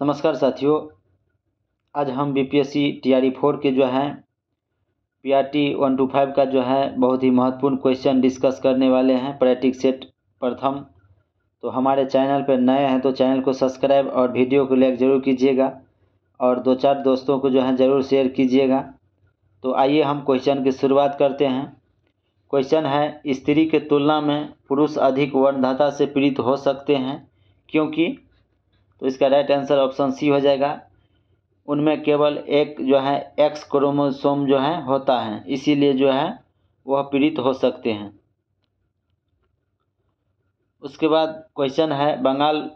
नमस्कार साथियों, आज हम बीपीएससी टीआरई 4 के जो है पीआरटी 125 का जो है बहुत ही महत्वपूर्ण क्वेश्चन डिस्कस करने वाले हैं। प्रैक्टिस सेट प्रथम। तो हमारे चैनल पर नए हैं तो चैनल को सब्सक्राइब और वीडियो को लाइक ज़रूर कीजिएगा और 2-4 दोस्तों को जो है ज़रूर शेयर कीजिएगा। तो आइए हम क्वेश्चन की शुरुआत करते हैं। क्वेश्चन है, स्त्री के तुलना में पुरुष अधिक वर्णधाता से पीड़ित हो सकते हैं क्योंकि। तो इसका राइट आंसर ऑप्शन सी हो जाएगा। उनमें केवल एक जो है एक्स क्रोमोसोम जो है होता है, इसीलिए जो है वह पीड़ित हो सकते हैं। उसके बाद क्वेश्चन है, बंगाल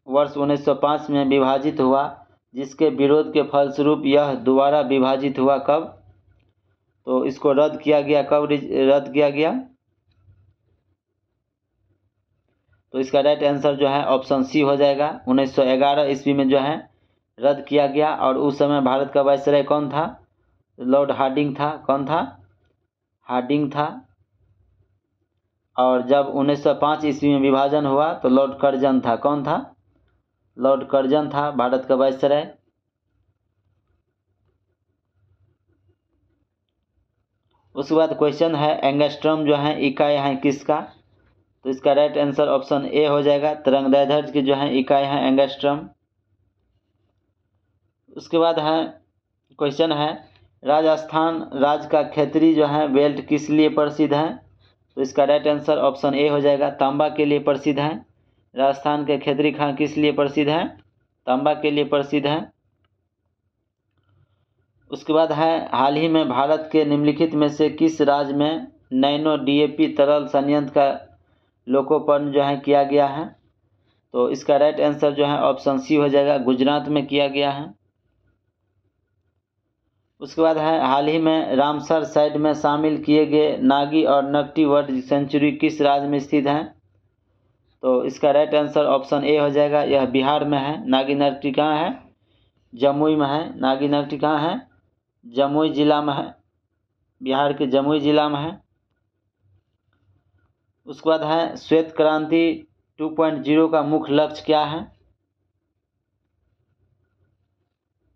वर्ष 1905 में विभाजित हुआ, जिसके विरोध के फलस्वरूप यह दोबारा विभाजित हुआ कब। तो इसको रद्द किया गया, कब रद्द किया गया। तो इसका राइट आंसर जो है ऑप्शन सी हो जाएगा। 1911 ईस्वी में जो है रद्द किया गया और उस समय भारत का वायसराय कौन था? लॉर्ड हार्डिंग था। कौन था? हार्डिंग था। और जब 1905 ईस्वी में विभाजन हुआ तो लॉर्ड कर्जन था। कौन था? लॉर्ड कर्जन था भारत का वायसराय। उसके बाद क्वेश्चन है, एंगस्ट्रॉम जो है इकाई है किसका। तो इसका राइट आंसर ऑप्शन ए हो जाएगा। तरंगदैर्ध्य की जो है इकाई है एंगस्ट्रॉम। उसके बाद है क्वेश्चन है, राजस्थान राज्य का खैतरी जो है बेल्ट किस लिए प्रसिद्ध है। तो इसका राइट आंसर ऑप्शन ए हो जाएगा, तांबा के लिए प्रसिद्ध है। राजस्थान के खैतरी खां किस लिए प्रसिद्ध है? तांबा के लिए प्रसिद्ध है। उसके बाद है, हाल ही में भारत के निम्नलिखित में से किस राज्य में नैनो डीएपी तरल संयंत्र का लोकार्पण जो है किया गया है। तो इसका राइट आंसर जो है ऑप्शन सी हो जाएगा, गुजरात में किया गया है। उसके बाद है, हाल ही में रामसर साइट में शामिल किए गए नागी और नकटी बर्ड सेंचुरी किस राज्य में स्थित है। तो इसका राइट आंसर ऑप्शन ए हो जाएगा, यह बिहार में है। नागी नकटी कहाँ है? जमुई में है। नागी नकटी कहाँ है? जमुई जिला में है, बिहार के जमुई जिला में है। उसके बाद है, श्वेत क्रांति 2.0 का मुख्य लक्ष्य क्या है।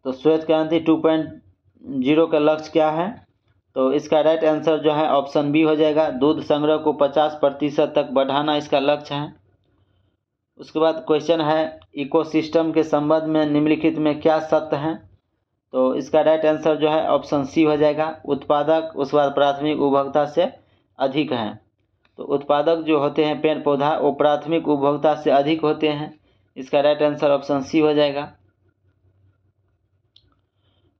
तो श्वेत क्रांति 2.0 का लक्ष्य क्या है। तो इसका राइट आंसर जो है ऑप्शन बी हो जाएगा, दूध संग्रह को 50% तक बढ़ाना इसका लक्ष्य है। उसके बाद क्वेश्चन है, इकोसिस्टम के संबंध में निम्नलिखित में क्या सत्य है। तो इसका राइट आंसर जो है ऑप्शन सी हो जाएगा, उत्पादक उसके बाद प्राथमिक उपभोक्ता से अधिक हैं। तो उत्पादक जो होते हैं पेड़ पौधा, वो प्राथमिक उपभोक्ता से अधिक होते हैं। इसका राइट आंसर ऑप्शन सी हो जाएगा।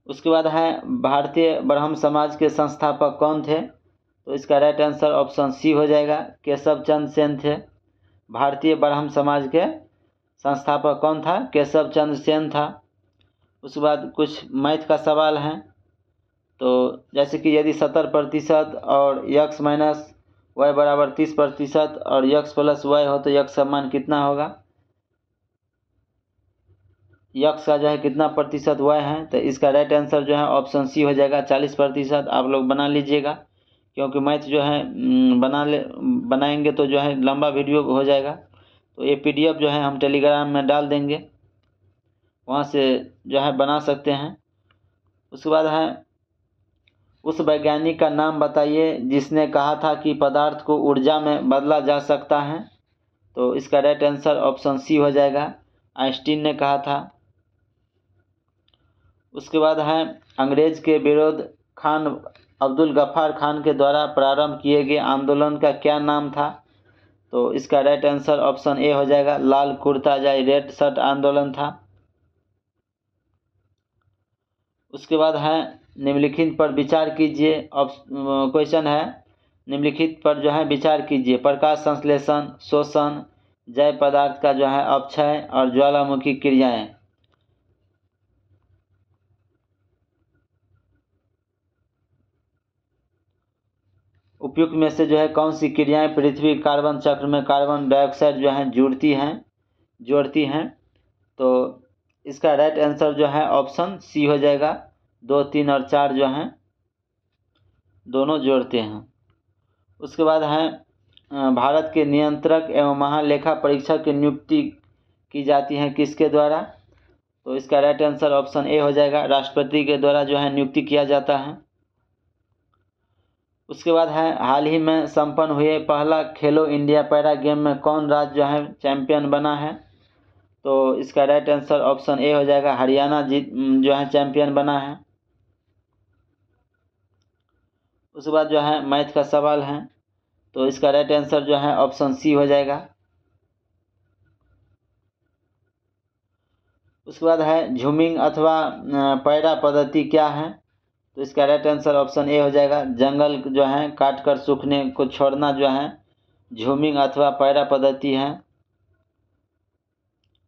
उसके बाद है, भारतीय ब्रह्म समाज के संस्थापक कौन थे। तो इसका राइट आंसर ऑप्शन सी हो जाएगा, केशव चंद्र सेन थे। भारतीय ब्रह्म समाज के संस्थापक कौन था? केशव चंद्र सेन था। उसके बाद कुछ मैथ का सवाल है। तो जैसे कि यदि 70% और यक्स माइनस वाई बराबर 30% और यक्स प्लस वाई हो तो यक्स का मान कितना होगा। यक्स का जो है कितना प्रतिशत वाई है। तो इसका राइट आंसर जो है ऑप्शन सी हो जाएगा, 40%। आप लोग बना लीजिएगा, क्योंकि मैथ जो है बनाएंगे तो जो है लंबा वीडियो हो जाएगा। तो ये पीडीएफ जो है हम टेलीग्राम में डाल देंगे, वहाँ से जो है बना सकते हैं। उसके बाद है, उस वैज्ञानिक का नाम बताइए जिसने कहा था कि पदार्थ को ऊर्जा में बदला जा सकता है। तो इसका राइट आंसर ऑप्शन सी हो जाएगा, आइंस्टीन ने कहा था। उसके बाद है, अंग्रेज के विरोध खान अब्दुल गफ्फार खान के द्वारा प्रारंभ किए गए आंदोलन का क्या नाम था। तो इसका राइट आंसर ऑप्शन ए हो जाएगा, लाल कुर्ता जाई रेड शर्ट आंदोलन था। उसके बाद है, निम्नलिखित पर विचार कीजिए। क्वेश्चन है, निम्नलिखित पर जो है विचार कीजिए। प्रकाश संश्लेषण, शोषण, जैव पदार्थ का जो है अपक्षय और ज्वालामुखी क्रियाएं। उपयुक्त में से जो है कौन सी क्रियाएं पृथ्वी कार्बन चक्र में कार्बन डाइऑक्साइड जो है जोड़ती हैं। तो इसका राइट आंसर जो है ऑप्शन सी हो जाएगा, 2, 3 और 4 जो हैं दोनों जोड़ते हैं। उसके बाद है, भारत के नियंत्रक एवं महालेखा परीक्षक की नियुक्ति की जाती है किसके द्वारा। तो इसका राइट आंसर ऑप्शन ए हो जाएगा, राष्ट्रपति के द्वारा जो है नियुक्ति किया जाता है। उसके बाद है हाल ही में संपन्न हुए पहला खेलो इंडिया पैरा गेम में कौन राज्य जो है चैंपियन बना है? तो इसका राइट आंसर ऑप्शन ए हो जाएगा, हरियाणा जो है चैंपियन बना है। उसके बाद जो है मैथ का सवाल है, तो इसका राइट आंसर जो है ऑप्शन सी हो जाएगा। उसके बाद है झूमिंग अथवा पैरा पद्धति क्या है? तो इसका राइट आंसर ऑप्शन ए हो जाएगा, जंगल जो है काट कर सूखने को छोड़ना जो है झूमिंग अथवा पैरा पद्धति है।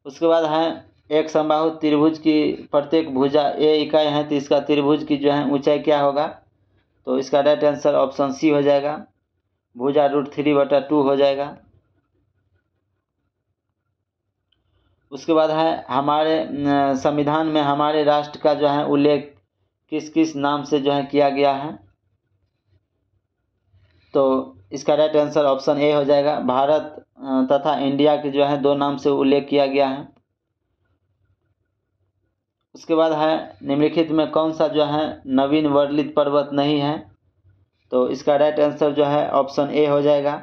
उसके बाद है एक समबाहु त्रिभुज की प्रत्येक भुजा ए इकाई है, तो इसका त्रिभुज की जो है ऊंचाई क्या होगा? तो इसका राइट आंसर ऑप्शन सी हो जाएगा, भुजा √3/2 हो जाएगा। उसके बाद है हमारे संविधान में हमारे राष्ट्र का जो है उल्लेख किस किस नाम से जो है किया गया है? तो इसका राइट आंसर ऑप्शन ए हो जाएगा, भारत तथा इंडिया के जो है 2 नाम से उल्लेख किया गया है। उसके बाद है निम्नलिखित में कौन सा जो है नवीन वर्णित पर्वत नहीं है? तो इसका राइट आंसर जो है ऑप्शन ए हो जाएगा,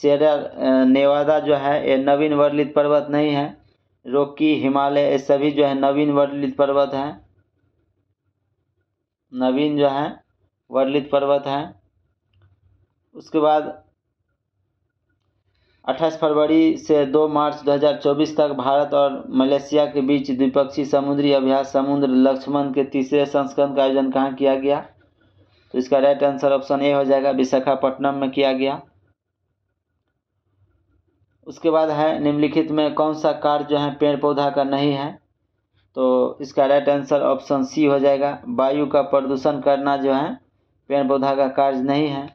सियरा नेवादा जो है ये नवीन वर्णित पर्वत नहीं है। रॉकी, हिमालय, ये सभी जो है नवीन वर्णित पर्वत हैं, नवीन जो है वर्णित पर्वत हैं। उसके बाद 28 फरवरी से 2 मार्च 2024 तक भारत और मलेशिया के बीच द्विपक्षीय समुद्री अभ्यास समुद्र लक्ष्मण के तीसरे संस्करण का आयोजन कहाँ किया गया? तो इसका राइट आंसर ऑप्शन ए हो जाएगा, विशाखापट्टनम में किया गया। उसके बाद है निम्नलिखित में कौन सा कार्य जो है पेड़ पौधा का नहीं है? तो इसका राइट आंसर ऑप्शन सी हो जाएगा, वायु का प्रदूषण करना जो है पेड़ पौधा का कार्य नहीं है,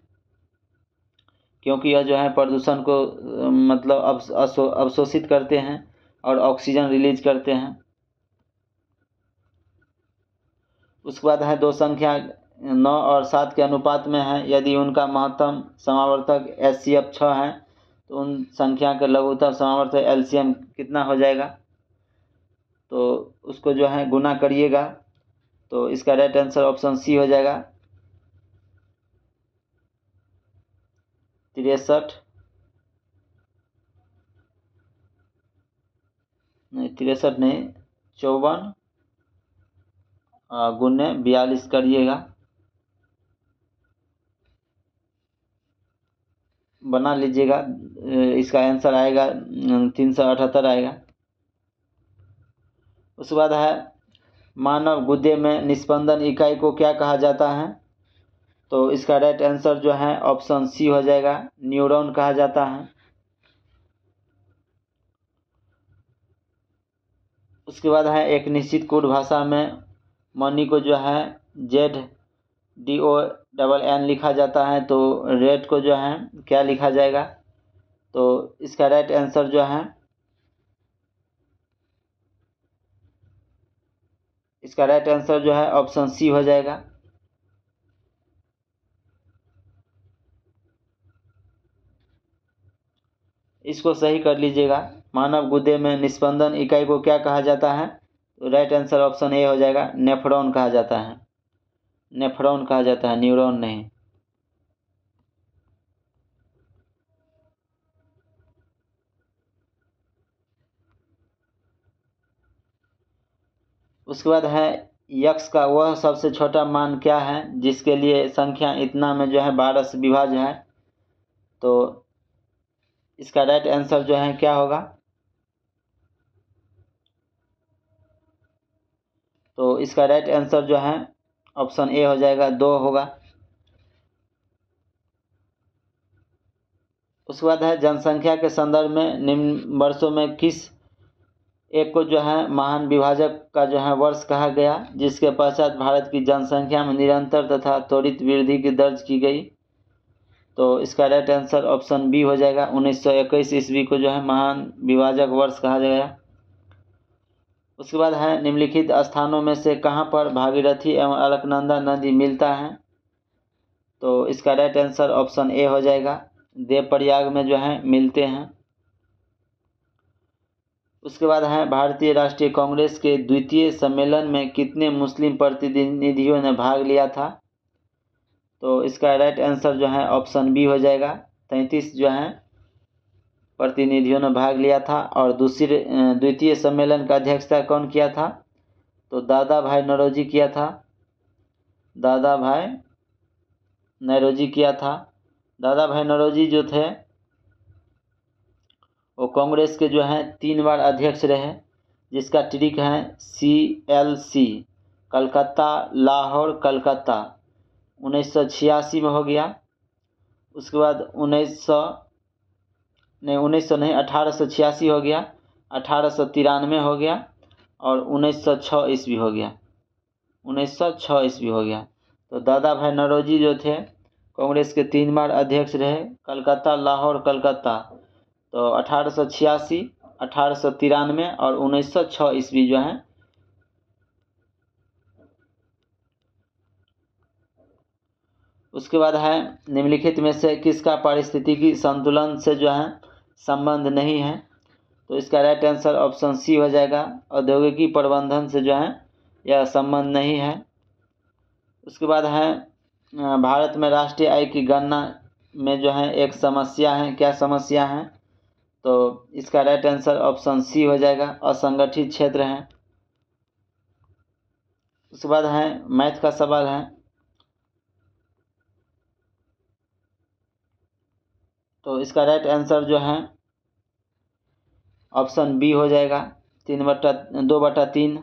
क्योंकि यह जो है प्रदूषण को मतलब अवशोषित करते हैं और ऑक्सीजन रिलीज करते हैं। उसके बाद है 2 संख्या 9 और 7 के अनुपात में है, यदि उनका महत्तम समावर्तक HCF 6 है तो उन संख्या का लघुत्तम समावर्तक LCM कितना हो जाएगा? तो उसको जो है गुना करिएगा, तो इसका राइट आंसर ऑप्शन सी हो जाएगा, 63 नहीं 63 नहीं 54 गुने 42 करिएगा, बना लीजिएगा, इसका आंसर आएगा 378 आएगा। उसके बाद है मानव गुर्दे में निस्पंदन इकाई को क्या कहा जाता है? तो इसका राइट आंसर जो है ऑप्शन सी हो जाएगा, न्यूरॉन कहा जाता है। उसके बाद है एक निश्चित कोड भाषा में मनी को जो है ZDONN लिखा जाता है, तो रेड को जो है क्या लिखा जाएगा? तो इसका राइट आंसर जो है ऑप्शन सी हो जाएगा। इसको सही कर लीजिएगा, मानव गुर्दे में निस्पंदन इकाई को क्या कहा जाता है? तो राइट आंसर ऑप्शन ए हो जाएगा, नेफ्रॉन कहा जाता है, नेफ्रॉन कहा जाता है, न्यूरॉन नहीं। उसके बाद है यक्स का वह सबसे छोटा मान क्या है जिसके लिए संख्या इतना में जो है 12 से विभाज्य है? तो इसका राइट आंसर जो है क्या होगा? तो इसका राइट आंसर जो है ऑप्शन ए हो जाएगा, 2 होगा। उसके बाद है जनसंख्या के संदर्भ में निम्न वर्षों में किस एक को जो है महान विभाजक का जो है वर्ष कहा गया, जिसके पश्चात भारत की जनसंख्या में निरंतर तथा त्वरित वृद्धि की दर्ज की गई? तो इसका राइट आंसर ऑप्शन बी हो जाएगा, 1921 ईस्वी को जो है महान विभाजक वर्ष कहा गया। उसके बाद है निम्नलिखित स्थानों में से कहाँ पर भागीरथी एवं अलकनंदा नदी मिलता है? तो इसका राइट आंसर ऑप्शन ए हो जाएगा, देवप्रयाग में जो है मिलते हैं। उसके बाद है भारतीय राष्ट्रीय कांग्रेस के द्वितीय सम्मेलन में कितने मुस्लिम प्रतिनिधियों ने भाग लिया था? तो इसका राइट आंसर जो है ऑप्शन बी हो जाएगा। 33 जो है प्रतिनिधियों ने भाग लिया था। और द्वितीय सम्मेलन का अध्यक्षता कौन किया था? तो दादा भाई नौरोजी किया था। दादा भाई नौरोजी किया था। दादा भाई नौरोजी जो थे वो कांग्रेस के जो हैं 3 बार अध्यक्ष रहे, जिसका ट्रिक है CLC, कलकत्ता लाहौर कलकत्ता। 1986 में हो गया। उसके बाद 1886 हो गया, 1893 हो गया और 1906 ईस्वी हो गया। 1906 ईस्वी हो गया। तो दादा भाई नौरोजी जो थे कांग्रेस के 3 बार अध्यक्ष रहे, कलकत्ता लाहौर कलकत्ता। तो 1886, 1893 और 1906 ईस्वी जो है। उसके बाद है निम्नलिखित में से किसका पारिस्थितिकी संतुलन से जो है संबंध नहीं है? तो इसका राइट आंसर ऑप्शन सी हो जाएगा। औद्योगिकी प्रबंधन से जो है यह संबंध नहीं है। उसके बाद है भारत में राष्ट्रीय आय की गणना में जो है एक समस्या है। क्या समस्या है? तो इसका राइट आंसर ऑप्शन सी हो जाएगा, असंगठित क्षेत्र है। उसके बाद है मैथ का सवाल है। तो इसका राइट आंसर जो है ऑप्शन बी हो जाएगा, 2/3।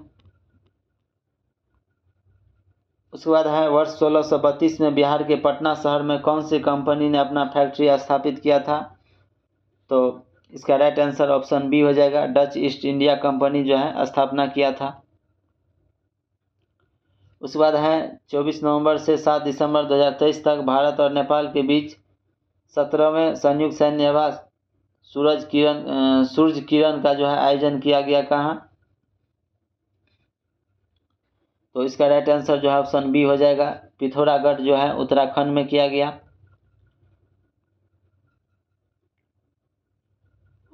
उसके बाद है वर्ष 1632 में बिहार के पटना शहर में कौन सी कंपनी ने अपना फैक्ट्री स्थापित किया था? तो इसका राइट आंसर ऑप्शन बी हो जाएगा, डच ईस्ट इंडिया कंपनी जो है स्थापना किया था। उसके बाद है 24 नवंबर से 7 दिसंबर 2023 तक भारत और नेपाल के बीच 17वें संयुक्त सैन्य अभ्यास सूरज किरण का जो है आयोजन किया गया कहाँ? तो इसका राइट आंसर जो है ऑप्शन बी हो जाएगा, पिथौरागढ़ जो है उत्तराखंड में किया गया।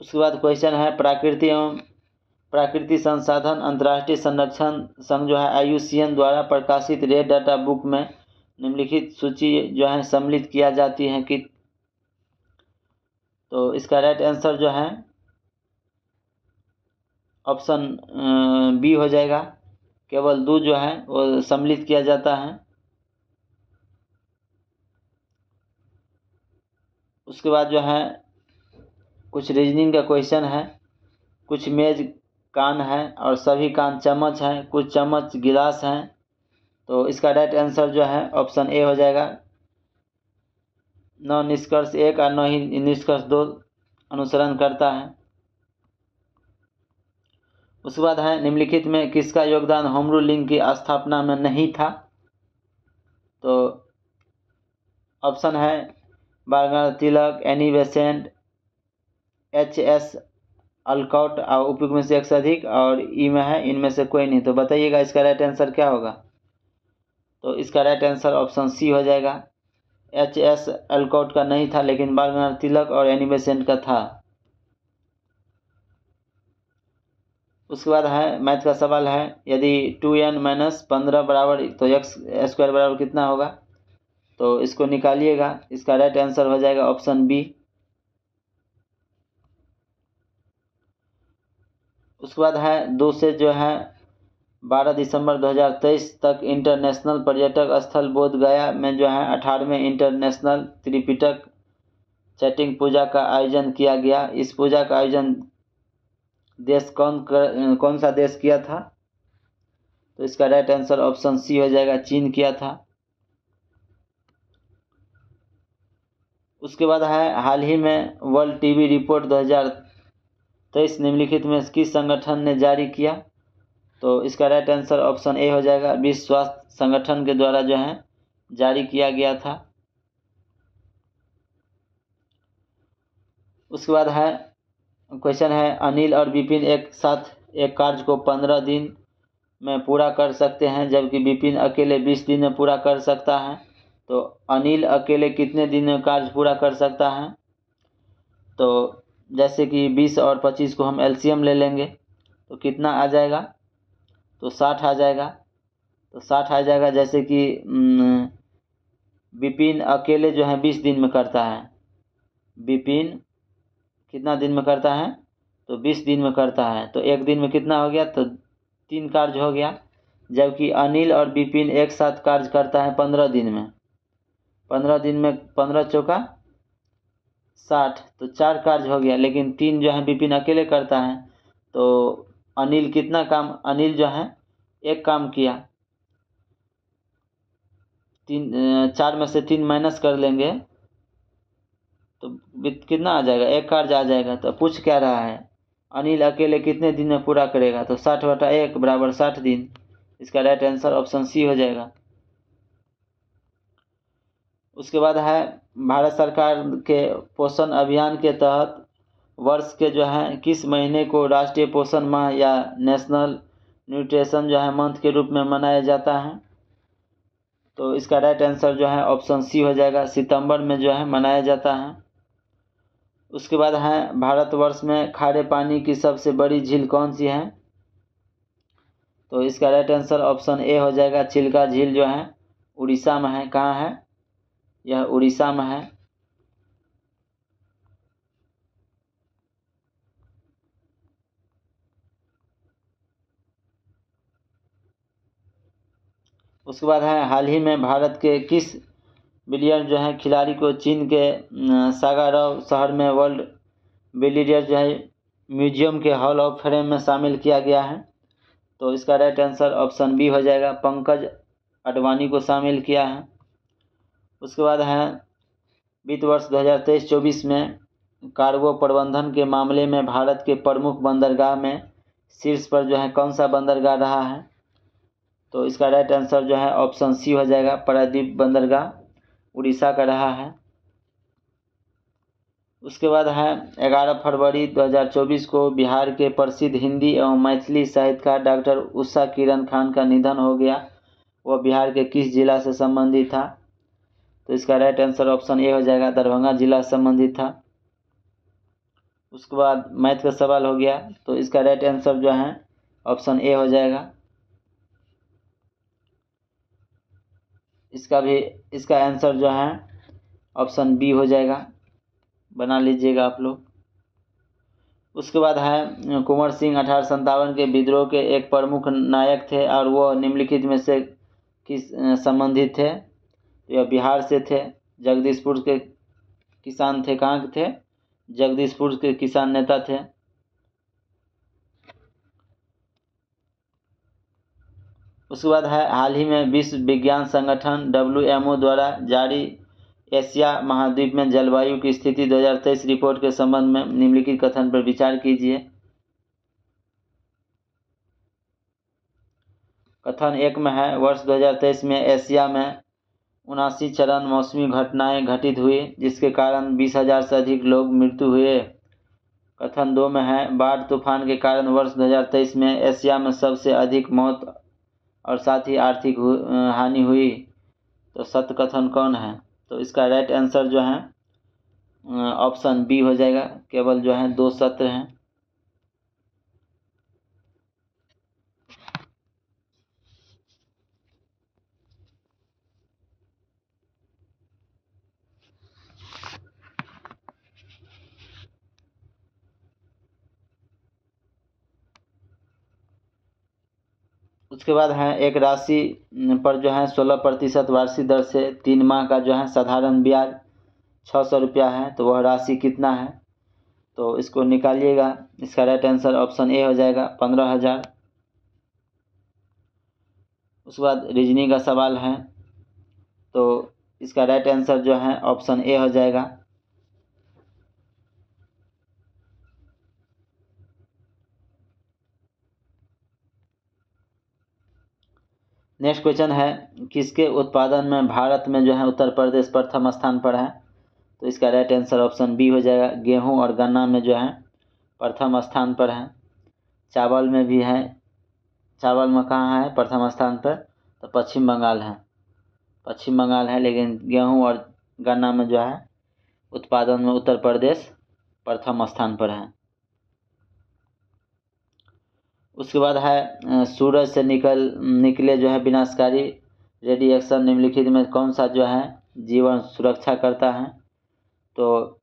उसके बाद क्वेश्चन है प्राकृतिक एवं प्राकृतिक संसाधन अंतर्राष्ट्रीय संरक्षण संघ जो है IUCN द्वारा प्रकाशित रेड डाटा बुक में निम्नलिखित सूची जो है सम्मिलित किया जाती है कि? तो इसका राइट आंसर जो है ऑप्शन बी हो जाएगा, केवल दूध जो है वो सम्मिलित किया जाता है। उसके बाद जो है कुछ रीजनिंग का क्वेश्चन है। कुछ मेज कान है और सभी कान चम्मच हैं, कुछ चम्मच गिलास हैं। तो इसका राइट आंसर जो है ऑप्शन ए हो जाएगा, 9 निष्कर्ष 1 और 9 ही निष्कर्ष 2 अनुसरण करता है। उसके बाद है निम्नलिखित में किसका योगदान होम रूल लिंक की स्थापना में नहीं था? तो ऑप्शन है बाल Gangadhar Tilak, Annie Besant, HS Olcott और उपयुक्त में से एक से अधिक, और ई में है इनमें से कोई नहीं। तो बताइएगा इसका राइट आंसर क्या होगा? तो इसका राइट आंसर ऑप्शन सी हो जाएगा, HS अल्कॉट का नहीं था लेकिन बाल गंगाधर तिलक और एनी बेसेंट का था। उसके बाद है मैथ का सवाल है, यदि 2n - 15 बराबर तो x² बराबर कितना होगा? तो इसको निकालिएगा। इसका राइट आंसर हो जाएगा ऑप्शन बी। उसके बाद है 2 से जो है 12 दिसंबर 2023 तक इंटरनेशनल पर्यटक स्थल बोध गया में जो है 18वें इंटरनेशनल त्रिपिटक चैटिंग पूजा का आयोजन किया गया। इस पूजा का आयोजन देश कौन सा देश किया था? तो इसका राइट आंसर ऑप्शन सी हो जाएगा, चीन किया था। उसके बाद है हाल ही में वर्ल्ड टीबी रिपोर्ट 2023 निम्नलिखित में किस संगठन ने जारी किया? तो इसका राइट आंसर ऑप्शन ए हो जाएगा, विश्व स्वास्थ्य संगठन के द्वारा जो है जारी किया गया था। उसके बाद है क्वेश्चन है, अनिल और विपिन एक साथ एक कार्य को 15 दिन में पूरा कर सकते हैं जबकि विपिन अकेले 20 दिन में पूरा कर सकता है। तो अनिल अकेले कितने दिन में कार्य पूरा कर सकता है? तो जैसे कि 20 और 25 को हम LCM ले लेंगे तो कितना आ जाएगा, तो 60 आ जाएगा। तो 60 आ जाएगा, जैसे कि विपिन अकेले जो है 20 दिन में करता है। विपिन कितना दिन में करता है, तो 20 दिन में करता है। तो एक दिन में कितना हो गया, तो 3 कार्य हो गया। जबकि अनिल और विपिन एक साथ कार्य करता है 15 दिन में। 15 दिन में 15 चौका 60, तो 4 कार्य हो गया। लेकिन 3 जो है विपिन अकेले करता है। तो अनिल कितना काम, अनिल जो है एक काम किया। 4 में से 3 माइनस कर लेंगे तो कितना आ जाएगा, एक कार्य आ जाएगा। तो पूछ क्या रहा है, अनिल अकेले कितने दिन में पूरा करेगा, तो 60/1 बराबर 60 दिन। इसका राइट आंसर ऑप्शन सी हो जाएगा। उसके बाद है भारत सरकार के पोषण अभियान के तहत वर्ष के जो है किस महीने को राष्ट्रीय पोषण माह या नेशनल न्यूट्रिशन जो है मंथ के रूप में मनाया जाता है। तो इसका राइट आंसर जो है ऑप्शन सी हो जाएगा, सितंबर में जो है मनाया जाता है। उसके बाद है भारतवर्ष में खारे पानी की सबसे बड़ी झील कौन सी है। तो इसका राइट आंसर ऑप्शन ए हो जाएगा, चिल्का झील जो है उड़ीसा में है। कहाँ है, यह उड़ीसा में है। उसके बाद है हाल ही में भारत के किस बिलियर्ड जो है खिलाड़ी को चीन के सागाराव शहर में वर्ल्ड बिलियर्ड जो है म्यूजियम के हॉल ऑफ फेम में शामिल किया गया है। तो इसका राइट आंसर ऑप्शन बी हो जाएगा, पंकज अडवाणी को शामिल किया है। उसके बाद है वित्त वर्ष 2023-24 में कार्गो प्रबंधन के मामले में भारत के प्रमुख बंदरगाह में शीर्ष पर जो है कौन सा बंदरगाह रहा है। तो इसका राइट आंसर जो है ऑप्शन सी हो जाएगा, पारादीप बंदरगाह उड़ीसा का रहा है। उसके बाद है 11 फरवरी 2024 को बिहार के प्रसिद्ध हिंदी एवं मैथिली साहित्यकार डॉक्टर उषा किरण खान का निधन हो गया। वह बिहार के किस जिला से संबंधित था। तो इसका राइट आंसर ऑप्शन ए हो जाएगा, दरभंगा जिला से संबंधित था। उसके बाद मैथ का सवाल हो गया, तो इसका राइट आंसर जो है ऑप्शन ए हो जाएगा। इसका आंसर जो है ऑप्शन बी हो जाएगा, बना लीजिएगा आप लोग। उसके बाद है कुंवर सिंह 1857 के विद्रोह के एक प्रमुख नायक थे और वो निम्नलिखित में से किस संबंधित थे। तो यह बिहार से थे, जगदीशपुर के किसान थे। कहाँ के थे, जगदीशपुर के किसान नेता थे। उसके बाद है हाल ही में विश्व विज्ञान संगठन WMO द्वारा जारी एशिया महाद्वीप में जलवायु की स्थिति 2023 रिपोर्ट के संबंध में निम्नलिखित कथन पर विचार कीजिए। कथन 1 में है, वर्ष 2023 में एशिया में 79 चरम मौसमी घटनाएं घटित हुई जिसके कारण 20,000 से अधिक लोग मृत्यु हुए। कथन 2 में है, बाढ़ तूफान के कारण वर्ष 2023 में एशिया में सबसे अधिक मौत और साथ ही आर्थिक हानि हुई। तो सत्य कथन कौन है। तो इसका राइट आंसर जो है ऑप्शन बी हो जाएगा, केवल जो है 2 सत्य हैं। उसके बाद है एक राशि पर जो है 16% वार्षिक दर से 3 माह का जो है साधारण ब्याज 600 रुपया है। तो वह राशि कितना है, तो इसको निकालिएगा। इसका राइट आंसर ऑप्शन ए हो जाएगा, 15,000। उसके बाद रीजनिंग का सवाल है, तो इसका राइट आंसर जो है ऑप्शन ए हो जाएगा। नेक्स्ट क्वेश्चन है, किसके उत्पादन में भारत में जो है उत्तर प्रदेश प्रथम स्थान पर है। तो इसका राइट आंसर ऑप्शन बी हो जाएगा, गेहूं और गन्ना में जो है प्रथम स्थान पर है। चावल में भी है, चावल में कहाँ है प्रथम स्थान पर, तो पश्चिम बंगाल है, पश्चिम बंगाल है। लेकिन गेहूं और गन्ना में जो है उत्पादन में उत्तर प्रदेश प्रथम स्थान पर है। उसके बाद है सूरज से निकले जो है विनाशकारी रेडिएशन निम्नलिखित में कौन सा जो है जीवन सुरक्षा करता है? तो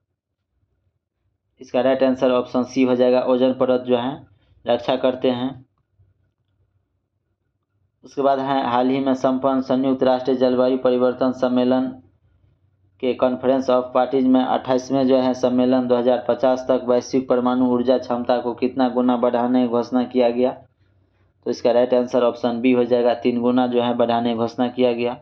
इसका राइट आंसर ऑप्शन सी हो जाएगा, ओजोन परत जो है रक्षा करते हैं। उसके बाद है हाल ही में संपन्न संयुक्त राष्ट्र जलवायु परिवर्तन सम्मेलन के कॉन्फ्रेंस ऑफ पार्टीज में 28वें जो है सम्मेलन 2050 तक वैश्विक परमाणु ऊर्जा क्षमता को कितना गुना बढ़ाने की घोषणा किया गया? तो इसका राइट आंसर ऑप्शन बी हो जाएगा, 3 गुना जो है बढ़ाने की घोषणा किया गया।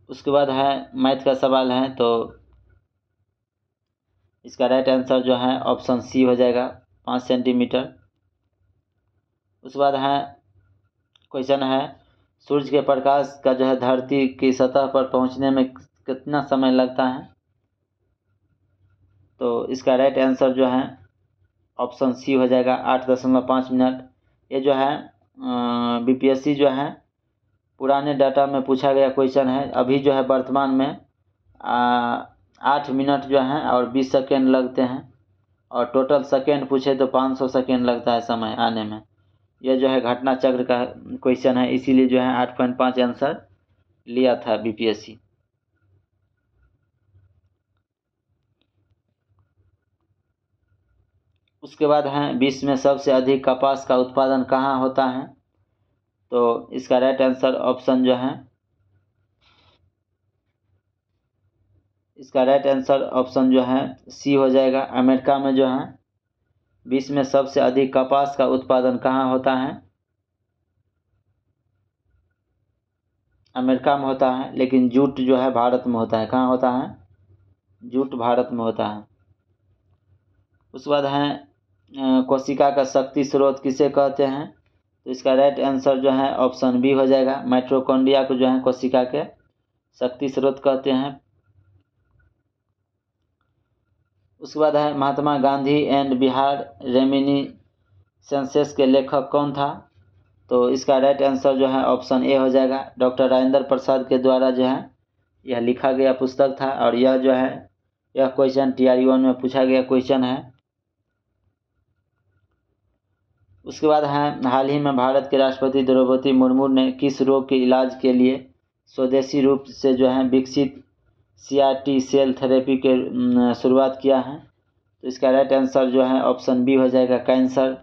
उसके बाद है मैथ का सवाल है, तो इसका राइट आंसर जो है ऑप्शन सी हो जाएगा, 5 सेंटीमीटर। उसके बाद है क्वेश्चन है सूर्य के प्रकाश का जो है धरती की सतह पर पहुंचने में कितना समय लगता है? तो इसका राइट आंसर जो है ऑप्शन सी हो जाएगा, 8.5 मिनट। ये जो है बीपीएससी जो है पुराने डाटा में पूछा गया क्वेश्चन है। अभी जो है वर्तमान में 8 मिनट जो है और 20 सेकेंड लगते हैं, और टोटल सेकेंड पूछे तो 500 सेकेंड लगता है समय आने में। यह जो है घटना चक्र का क्वेश्चन है, इसीलिए जो है 8.5 आंसर लिया था बीपीएससी। उसके बाद है विश्व में सबसे अधिक कपास का उत्पादन कहाँ होता है? तो इसका राइट आंसर ऑप्शन जो है इसका राइट आंसर ऑप्शन जो है सी हो जाएगा, अमेरिका में जो है विश्व में सबसे अधिक कपास का उत्पादन कहाँ होता है? अमेरिका में होता है, लेकिन जूट जो है भारत में होता है। कहाँ होता है? जूट भारत में होता है। उसके बाद है कोशिका का शक्ति स्रोत किसे कहते हैं? तो इसका राइट आंसर जो है ऑप्शन बी हो जाएगा, माइटोकॉन्ड्रिया को जो है कोशिका के शक्ति स्रोत कहते हैं। उसके बाद है महात्मा गांधी एंड बिहार रेमिनिसेंसेस के लेखक कौन था? तो इसका राइट आंसर जो है ऑप्शन ए हो जाएगा, डॉक्टर राजेंद्र प्रसाद के द्वारा जो है यह लिखा गया पुस्तक था। और यह जो है यह क्वेश्चन TRE-1 में पूछा गया क्वेश्चन है। उसके बाद है हाल ही में भारत के राष्ट्रपति द्रौपदी मुर्मू ने किस रोग के इलाज के लिए स्वदेशी रूप से जो है विकसित CRT सेल थेरेपी के शुरुआत किया है? तो इसका राइट आंसर जो है ऑप्शन बी हो जाएगा, कैंसर।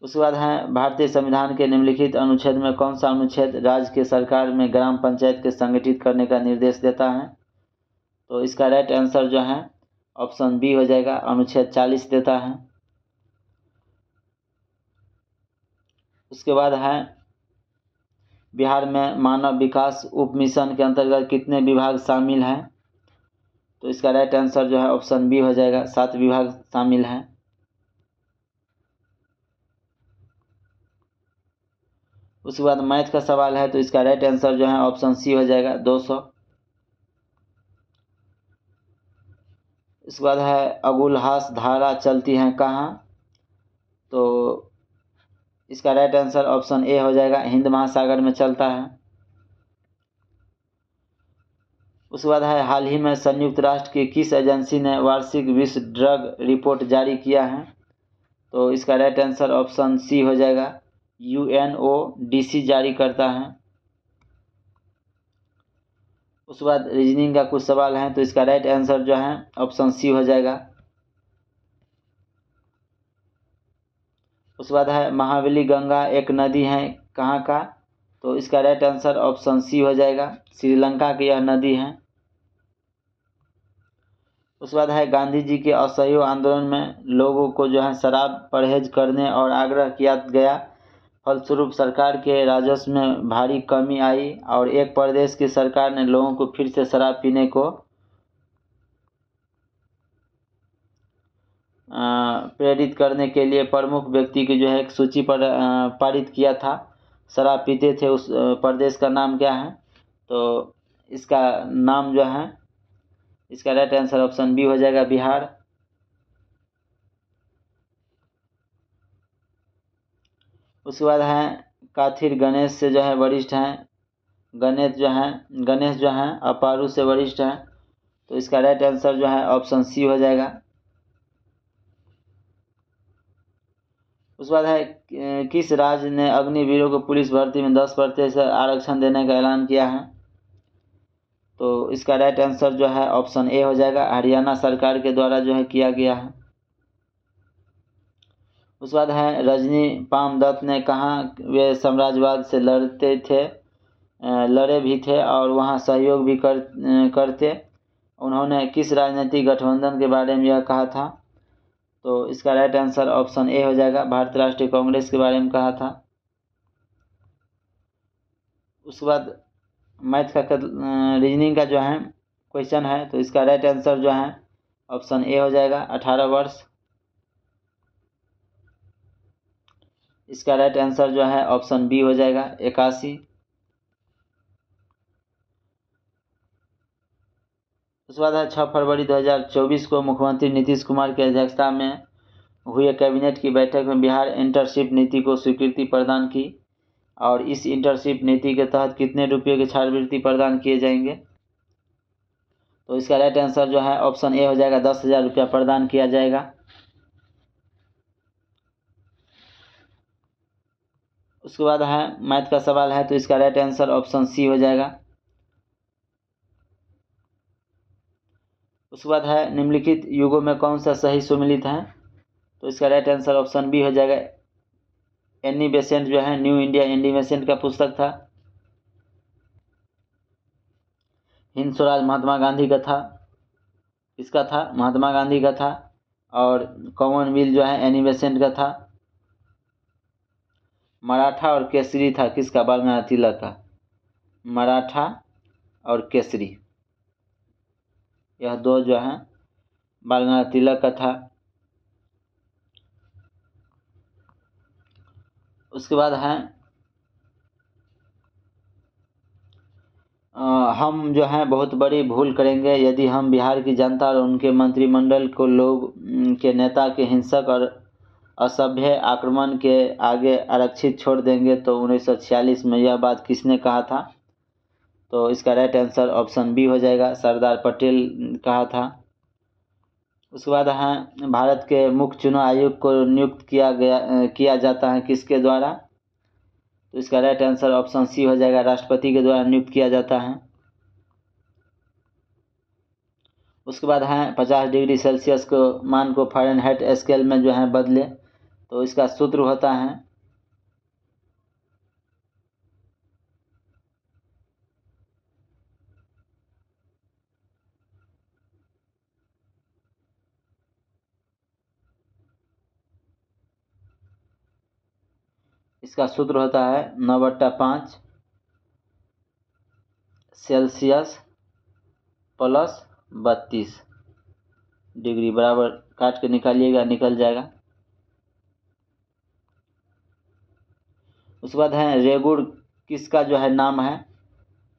उसके बाद है भारतीय संविधान के निम्नलिखित अनुच्छेद में कौन सा अनुच्छेद राज्य के सरकार में ग्राम पंचायत के संगठित करने का निर्देश देता है? तो इसका राइट आंसर जो है ऑप्शन बी हो जाएगा, अनुच्छेद 40 देता है। उसके बाद है बिहार में मानव विकास उप मिशन के अंतर्गत कितने विभाग शामिल हैं? तो इसका राइट आंसर जो है ऑप्शन बी हो जाएगा, 7 विभाग शामिल हैं। उसके बाद मैथ का सवाल है, तो इसका राइट आंसर जो है ऑप्शन सी हो जाएगा, 200। इसके बाद है अगुलहास धारा चलती है कहाँ? तो इसका राइट आंसर ऑप्शन ए हो जाएगा, हिंद महासागर में चलता है। उसके बाद है हाल ही में संयुक्त राष्ट्र की किस एजेंसी ने वार्षिक विश्व ड्रग रिपोर्ट जारी किया है? तो इसका राइट आंसर ऑप्शन सी हो जाएगा, UNODC जारी करता है। उसके बाद रीजनिंग का कुछ सवाल है, तो इसका राइट आंसर जो है ऑप्शन सी हो जाएगा। उसके बाद है महाबली गंगा एक नदी है कहाँ का? तो इसका राइट आंसर ऑप्शन सी हो जाएगा, श्रीलंका की यह नदी है। उसके बाद है गांधी जी के असहयोग आंदोलन में लोगों को जो है शराब परहेज करने और आग्रह किया गया, फलस्वरूप सरकार के राजस्व में भारी कमी आई और एक प्रदेश की सरकार ने लोगों को फिर से शराब पीने को प्रेरित करने के लिए प्रमुख व्यक्ति की जो है एक सूची पर पारित किया था। शराब पीते थे, उस प्रदेश का नाम क्या है? तो इसका नाम जो है इसका राइट आंसर ऑप्शन बी हो जाएगा, बिहार। उसके बाद है काथिर गणेश से जो है वरिष्ठ हैं, गणेश जो हैं अपारू से वरिष्ठ हैं, तो इसका राइट आंसर जो है ऑप्शन सी हो जाएगा। उसके बाद है किस राज्य ने अग्निवीरों को पुलिस भर्ती में 10% आरक्षण देने का ऐलान किया है? तो इसका राइट आंसर जो है ऑप्शन ए हो जाएगा, हरियाणा सरकार के द्वारा जो है किया गया है। उसके बाद है रजनी पाम दत्त ने कहा वे साम्राज्यवाद से लड़े भी थे और वहां सहयोग भी करते। उन्होंने किस राजनीतिक गठबंधन के बारे में यह कहा था? तो इसका राइट आंसर ऑप्शन ए हो जाएगा, भारतीय राष्ट्रीय कांग्रेस के बारे में कहा था। उसके बाद मैथ का रीजनिंग का जो है क्वेश्चन है, तो इसका राइट आंसर जो है ऑप्शन ए हो जाएगा, 18 वर्ष। इसका राइट आंसर जो है ऑप्शन बी हो जाएगा, 81। उसके बाद है 6 फरवरी 2024 को मुख्यमंत्री नीतीश कुमार की अध्यक्षता में हुए कैबिनेट की बैठक में बिहार इंटर्नशिप नीति को स्वीकृति प्रदान की और इस इंटर्नशिप नीति के तहत कितने रुपये की छात्रवृत्ति प्रदान किए जाएंगे? तो इसका राइट आंसर जो है ऑप्शन ए हो जाएगा, 10,000 रुपया प्रदान किया जाएगा। उसके बाद है मैथ का सवाल है, तो इसका राइट आंसर ऑप्शन सी हो जाएगा। उसके बाद है निम्नलिखित युगों में कौन सा सही सुमेलित है? तो इसका राइट आंसर ऑप्शन बी हो जाएगा, एनी बेसेंट जो है न्यू इंडिया एनी बेसेंट का पुस्तक था। हिंद स्वराज महात्मा गांधी का था, इसका था महात्मा गांधी का था। और कॉमनवेल्थ जो है एनी बेसेंट का था। मराठा और केसरी था किसका? बाल गंगाधर तिलक का। मराठा और केसरी, यह दो जो है बाल गंगाधर तिलक का था। उसके बाद है हम जो है बहुत बड़ी भूल करेंगे यदि हम बिहार की जनता और उनके मंत्रिमंडल को लोग के नेता के हिंसक और असभ्य आक्रमण के आगे आरक्षित छोड़ देंगे। तो 1946 में यह बात किसने कहा था? तो इसका राइट आंसर ऑप्शन बी हो जाएगा, सरदार पटेल कहा था। उसके बाद है भारत के मुख्य चुनाव आयुक्त को नियुक्त किया जाता है किसके द्वारा? तो इसका राइट आंसर ऑप्शन सी हो जाएगा, राष्ट्रपति के द्वारा नियुक्त किया जाता है। उसके बाद है 50 डिग्री सेल्सियस को मान को फ़ारेनहाइट स्केल में जो है बदले, तो इसका सूत्र होता है इसका सूत्र होता है 9/5 सेल्सियस प्लस 32 डिग्री, बराबर काट के निकालिएगा, निकल जाएगा। उसके बाद है रेगुड़ किसका जो है नाम है?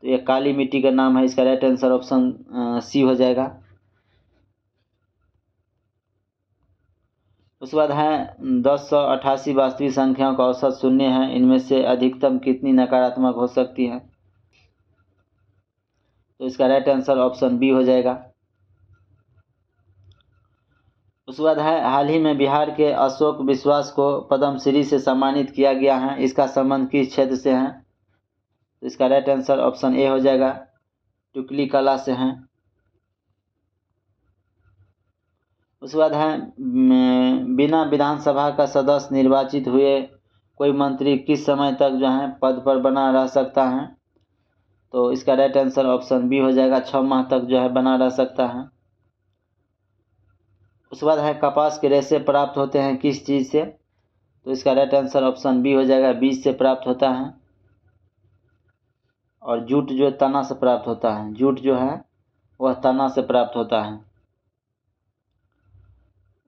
तो ये काली मिट्टी का नाम है। इसका राइट आंसर ऑप्शन सी हो जाएगा। उसके बाद है 1088 वास्तविक संख्याओं का औसत शून्य है, इनमें से अधिकतम कितनी नकारात्मक हो सकती है? तो इसका राइट आंसर ऑप्शन बी हो जाएगा। उसके बाद है हाल ही में बिहार के अशोक विश्वास को पद्मश्री से सम्मानित किया गया है, इसका संबंध किस क्षेत्र से है? तो इसका राइट आंसर ऑप्शन ए हो जाएगा, टुकली कला से है। उसके बाद है बिना विधानसभा का सदस्य निर्वाचित हुए कोई मंत्री किस समय तक जो है पद पर बना रह सकता है? तो इसका राइट आंसर ऑप्शन बी हो जाएगा, 6 माह तक जो है बना रह सकता है। उसके बाद है कपास के रेशे प्राप्त होते हैं किस चीज़ से? तो इसका राइट आंसर ऑप्शन बी हो जाएगा, बीज से प्राप्त होता है। और जूट जो तना से प्राप्त होता है, जूट जो है वह तना से प्राप्त होता है।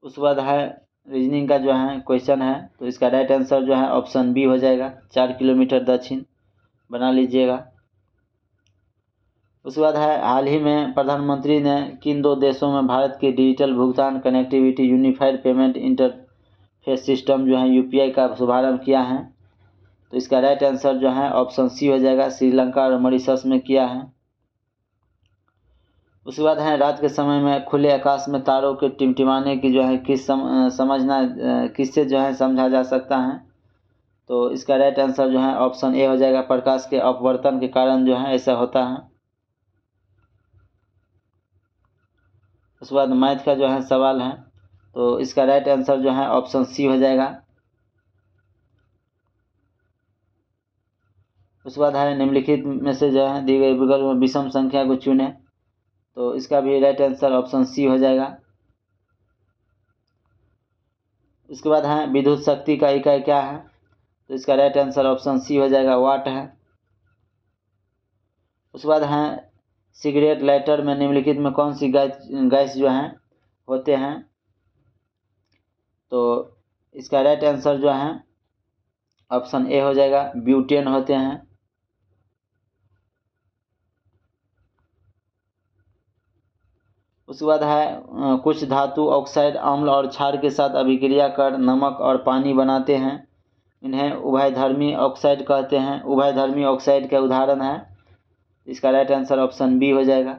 उसके बाद है रीजनिंग का जो है क्वेश्चन है, तो इसका राइट आंसर जो है ऑप्शन बी हो जाएगा, 4 किलोमीटर दक्षिण, बना लीजिएगा। उसके बाद है हाल ही में प्रधानमंत्री ने किन 2 देशों में भारत के डिजिटल भुगतान connectivity unified payment interface system जो है यूपीआई का शुभारंभ किया है? तो इसका राइट आंसर जो है ऑप्शन सी हो जाएगा, श्रीलंका और मॉरिशस में किया है। उसके बाद है रात के समय में खुले आकाश में तारों के टिमटिमाने की जो है समझना किससे जो है समझा जा सकता है। तो इसका राइट आंसर जो है ऑप्शन ए हो जाएगा, प्रकाश के अपवर्तन के कारण जो है ऐसा होता है। उसके बाद मैथ का जो है सवाल है, तो इसका राइट आंसर जो है ऑप्शन सी हो जाएगा। उसके बाद है निम्नलिखित में से जो है दी गई विकल्प में विषम संख्या को चुने, तो इसका भी राइट आंसर ऑप्शन सी हो जाएगा। उसके बाद है विद्युत शक्ति का इकाई क्या है, तो इसका राइट आंसर ऑप्शन सी हो जाएगा, वाट है। उसके बाद है सिगरेट लाइटर में निम्नलिखित में कौन सी गैस जो है होते हैं, तो इसका राइट आंसर जो है ऑप्शन ए हो जाएगा, ब्यूटेन होते हैं। उसके बाद है कुछ धातु ऑक्साइड अम्ल और क्षार के साथ अभिक्रिया कर नमक और पानी बनाते हैं, इन्हें उभयधर्मी ऑक्साइड कहते हैं। उभयधर्मी ऑक्साइड का उदाहरण है, इसका राइट आंसर ऑप्शन बी हो जाएगा।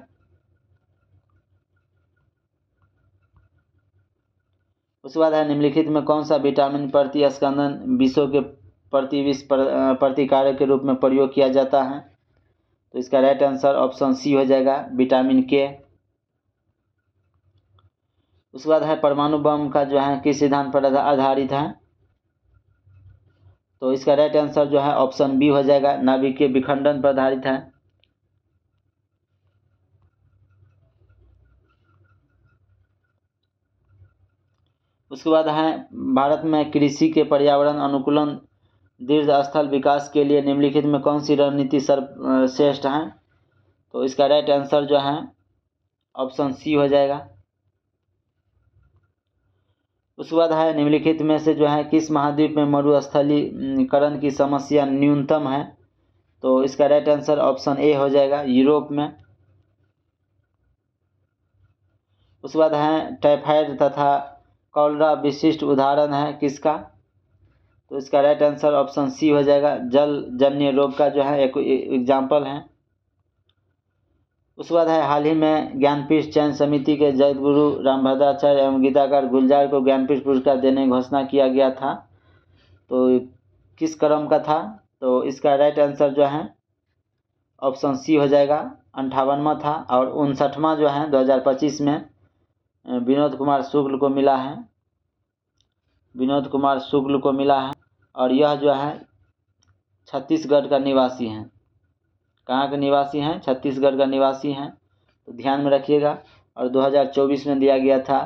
उसके बाद है निम्नलिखित में कौन सा विटामिन प्रतिस्कंदन विषों के प्रतिविष प्रतिकारक के रूप में प्रयोग किया जाता है, तो इसका राइट आंसर ऑप्शन सी हो जाएगा, विटामिन के। उसके बाद है परमाणु बम का जो है किस सिद्धांत पर आधारित है, तो इसका राइट आंसर जो है ऑप्शन बी हो जाएगा, नाभिकीय विखंडन पर आधारित है। उसके बाद है भारत में कृषि के पर्यावरण अनुकूलन दीर्घस्थल विकास के लिए निम्नलिखित में कौन सी रणनीति सर्वश्रेष्ठ है, तो इसका राइट आंसर जो है ऑप्शन सी हो जाएगा। उसके बाद है निम्नलिखित में से जो है किस महाद्वीप में मरुस्थलीकरण की समस्या न्यूनतम है, तो इसका राइट आंसर ऑप्शन ए हो जाएगा, यूरोप में। उसके बाद है टाइफाइड तथा कॉलरा विशिष्ट उदाहरण है किसका, तो इसका राइट आंसर ऑप्शन सी हो जाएगा, जल जन्य रोग का जो है एक एग्जाम्पल है। उसके बाद है हाल ही में ज्ञानपीठ चयन समिति के जगतगुरु रामभद्राचार्य एवं गीताकार गुलजार को ज्ञानपीठ पुरस्कार देने की घोषणा किया गया था, तो किस क्रम का था, तो इसका राइट आंसर जो है ऑप्शन सी हो जाएगा, 58वां था। और 59वां जो है 2025 में विनोद कुमार शुक्ल को मिला है, विनोद कुमार शुक्ल को मिला है। और यह जो है छत्तीसगढ़ का निवासी हैं। कहाँ के निवासी हैं, छत्तीसगढ़ का निवासी हैं, तो ध्यान में रखिएगा। और 2024 में दिया गया था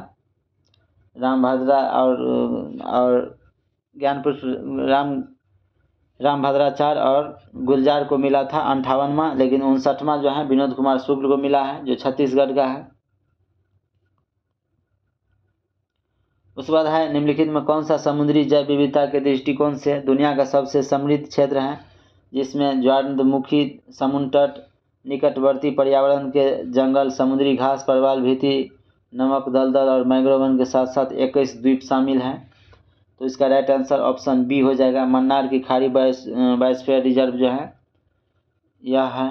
रामभद्रा और ज्ञानपुर रामभद्राचार्य और गुलजार को मिला था 58वां, लेकिन 59वां जो है विनोद कुमार शुक्ल को मिला है, जो छत्तीसगढ़ का है। उसके बाद है निम्नलिखित में कौन सा समुद्री जैव विविधता के दृष्टिकोण से दुनिया का सबसे समृद्ध क्षेत्र है, जिसमें ज्वारमुखी समुद्र तट, निकटवर्ती पर्यावरण के जंगल, समुद्री घास, प्रवाल भित्ति, नमक दलदल और मैंग्रोव के साथ साथ 21 द्वीप शामिल हैं, तो इसका राइट आंसर ऑप्शन बी हो जाएगा, मन्नार की खाड़ी बायोस्फीयर रिजर्व जो है यह है।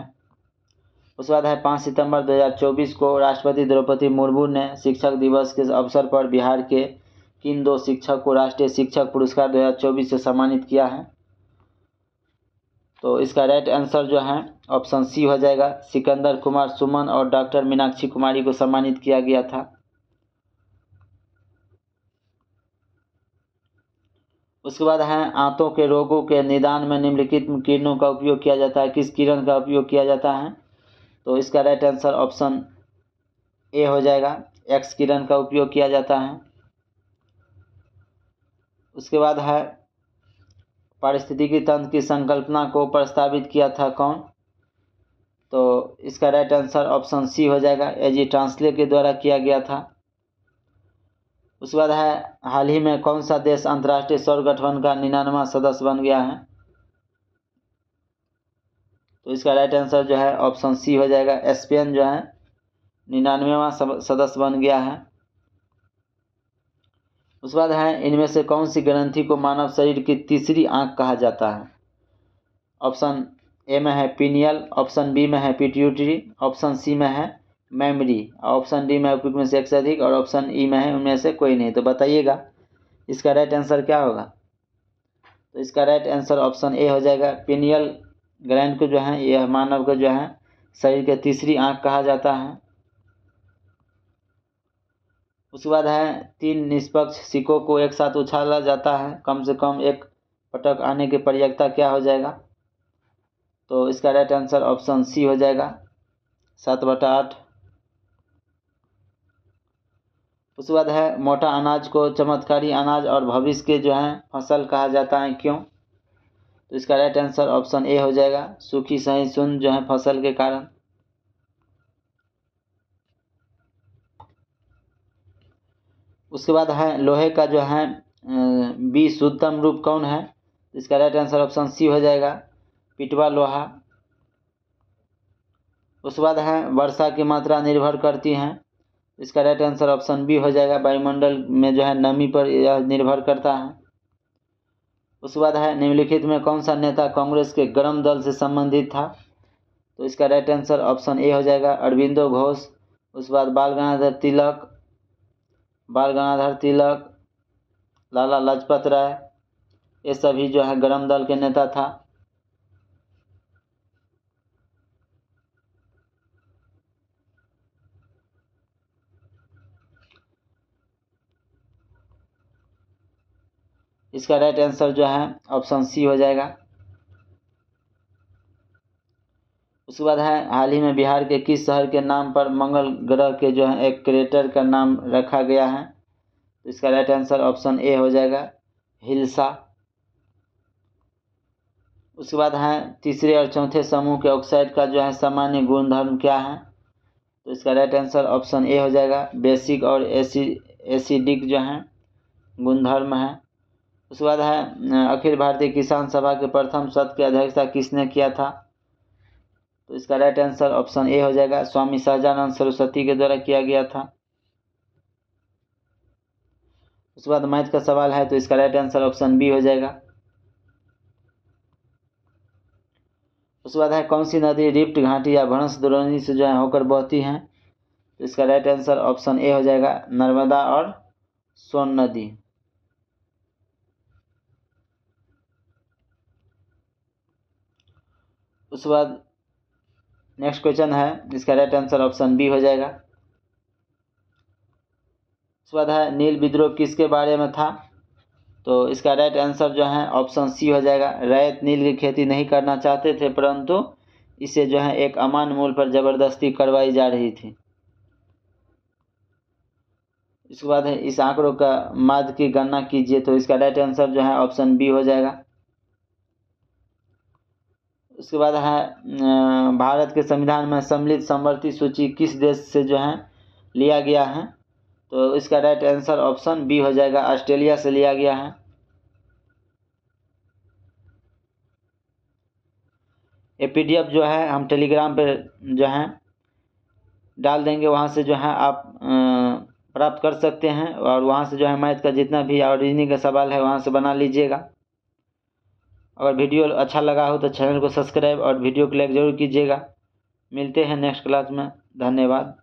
उसके बाद है 5 सितंबर 2024 को राष्ट्रपति द्रौपदी मुर्मू ने शिक्षक दिवस के अवसर पर बिहार के किन 2 शिक्षक को राष्ट्रीय शिक्षक पुरस्कार 2024 से सम्मानित किया है, तो इसका राइट आंसर जो है ऑप्शन सी हो जाएगा, सिकंदर कुमार सुमन और डॉक्टर मीनाक्षी कुमारी को सम्मानित किया गया था। उसके बाद है आंतों के रोगों के निदान में निम्नलिखित किरणों का उपयोग किया जाता है, किस किरण का उपयोग किया जाता है, तो इसका राइट आंसर ऑप्शन ए हो जाएगा, एक्स किरण का उपयोग किया जाता है। उसके बाद है पारिस्थितिकी तंत्र की संकल्पना को प्रस्तावित किया था कौन, तो इसका राइट आंसर ऑप्शन सी हो जाएगा, एजी ट्रांसले के द्वारा किया गया था। उसके बाद है हाल ही में कौन सा देश अंतर्राष्ट्रीय सौर गठबंधन का 99वां सदस्य बन गया है, तो इसका राइट आंसर जो है ऑप्शन सी हो जाएगा, स्पेन जो है 99वां सदस्य बन गया है। उसके बाद है इनमें से कौन सी ग्रंथि को मानव शरीर की तीसरी आंख कहा जाता है, ऑप्शन ए में है पीनियल, ऑप्शन बी में है पिट्यूटरी, ऑप्शन सी में है मेमोरी। ऑप्शन डी में उपयुक्त में से एक से अधिक और ऑप्शन ई में है उनमें से कोई नहीं। तो बताइएगा इसका राइट आंसर क्या होगा। तो इसका राइट आंसर ऑप्शन ए हो जाएगा। पिनियल ग्लैंड को जो है यह मानव को जो है शरीर के तीसरी आंख कहा जाता है। उसके बाद है 3 निष्पक्ष सिक्कों को एक साथ उछाला जाता है, कम से कम एक पटक आने की प्रयिकता क्या हो जाएगा। तो इसका राइट आंसर ऑप्शन सी हो जाएगा 7/8। उसके बाद है मोटा अनाज को चमत्कारी अनाज और भविष्य के जो है फसल कहा जाता है, क्यों। तो इसका राइट आंसर ऑप्शन ए हो जाएगा सूखी सहिष्णु जो है फसल के कारण। उसके बाद है लोहे का जो है विशुद्धतम रूप कौन है। इसका राइट आंसर ऑप्शन सी हो जाएगा पिटवा लोहा। उसके बाद है वर्षा की मात्रा निर्भर करती है। इसका राइट आंसर ऑप्शन बी हो जाएगा वायुमंडल में जो है नमी पर यह निर्भर करता है। उसके बाद है निम्नलिखित में कौन सा नेता कांग्रेस के गर्म दल से संबंधित था। तो इसका राइट आंसर ऑप्शन ए हो जाएगा अरविंदो घोष। उसके बाद बाल गंगाधर तिलक, लाला लाजपत राय, ये सभी जो है गर्म दल के नेता था। इसका राइट आंसर जो है ऑप्शन सी हो जाएगा। उसके बाद है हाल ही में बिहार के किस शहर के नाम पर मंगल ग्रह के जो है एक क्रेटर का नाम रखा गया है। तो इसका राइट आंसर ऑप्शन ए हो जाएगा हिल्सा। उसके बाद है तीसरे और चौथे समूह के ऑक्साइड का जो है सामान्य गुणधर्म क्या है। तो इसका राइट आंसर ऑप्शन ए हो जाएगा बेसिक और एसिडिक जो है गुणधर्म है। उसके बाद है अखिल भारतीय किसान सभा के प्रथम सत्र की अध्यक्षता किसने किया था। तो इसका राइट आंसर ऑप्शन ए हो जाएगा स्वामी सहजानंद सरस्वती के द्वारा किया गया था। उसके बाद मैथ का सवाल है, तो इसका राइट आंसर ऑप्शन बी हो जाएगा। उसके बाद है कौन सी नदी रिफ्ट घाटी या भ्रंश द्रोणी से जो है होकर बहती है। तो इसका राइट आंसर ऑप्शन ए हो जाएगा नर्मदा और सोन नदी। उसके बाद नेक्स्ट क्वेश्चन है, इसका राइट आंसर ऑप्शन बी हो जाएगा। उसके बाद है नील विद्रोह किसके बारे में था। तो इसका राइट आंसर जो है ऑप्शन सी हो जाएगा। रैयत नील की खेती नहीं करना चाहते थे, परंतु इसे जो है एक अमान मूल्य पर जबरदस्ती करवाई जा रही थी। इसके बाद है इस आंकड़ों का माध्य की गणना कीजिए। तो इसका राइट आंसर जो है ऑप्शन बी हो जाएगा। उसके बाद है भारत के संविधान में सम्मिलित समवर्ती सूची किस देश से जो है लिया गया है। तो इसका राइट आंसर ऑप्शन बी हो जाएगा ऑस्ट्रेलिया से लिया गया है। ये पीडीएफ जो है हम टेलीग्राम पे जो है डाल देंगे, वहाँ से जो है आप प्राप्त कर सकते हैं और वहाँ से जो है मैथ का जितना भी और रीजनिंग का सवाल है वहाँ से बना लीजिएगा। अगर वीडियो अच्छा लगा हो तो चैनल को सब्सक्राइब और वीडियो को लाइक ज़रूर कीजिएगा। मिलते हैं नेक्स्ट क्लास में। धन्यवाद।